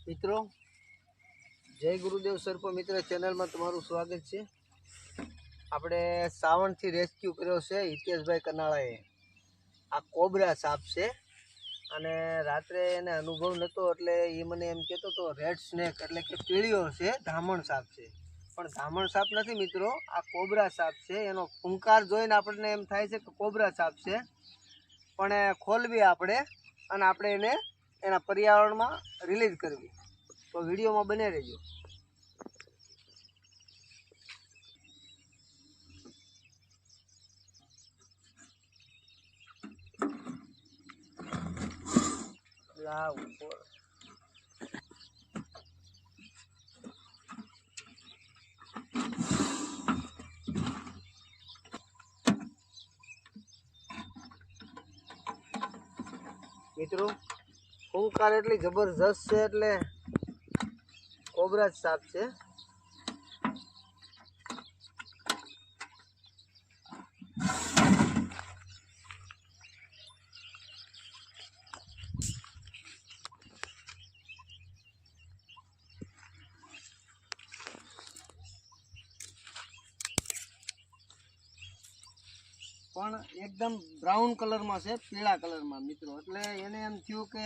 મિત્રો, જય ગુરુદેવ સર્પ મિત્ર ચેનલમાં તમારું સ્વાગત છે। આપણે સાવણથી રેસ્ક્યુ કર્યો છે હિતેશભાઈ કનાળાએ। આ કોબરા સાપ છે અને રાત્રે એને અનુભવ નહોતો એટલે એ મને એમ કહેતો હતો રેડ સ્નેક એટલે કે પીળીઓ છે, ધામણ સાપ છે, પણ ધામણ સાપ નથી મિત્રો, આ કોબરા સાપ છે। એનો ફૂંકાર જોઈને આપણને એમ થાય છે કે કોબરા સાપ છે, પણ ખોલવી આપણે અને આપણે એને એના પર્યાવરણમાં રિલીઝ કરવી। તો વિડીયોમાં બને રહેજો। મિત્રો, ફૂંકાર એટલી જબરજસ્ત છે એટલે કોબરા જ સાપ છે। પણ એકદમ બ્રાઉન કલરમાં છે, પીળા કલરમાં મિત્રો, એટલે એને એમ થયું કે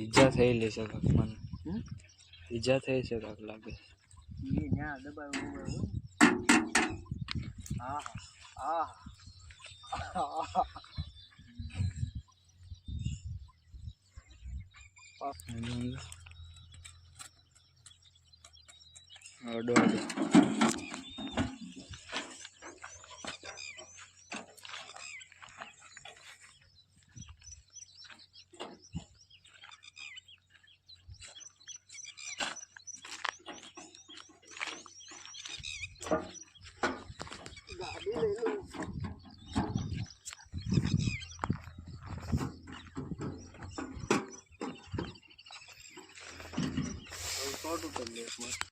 ઈજા થઈ લેશે મને, ઈજા થઈ છે કાક લાગે એ ન્યા દબાવ્યું। હા હા અડો ગાડી લઈ લો। શોર્ટ ઉતર લે।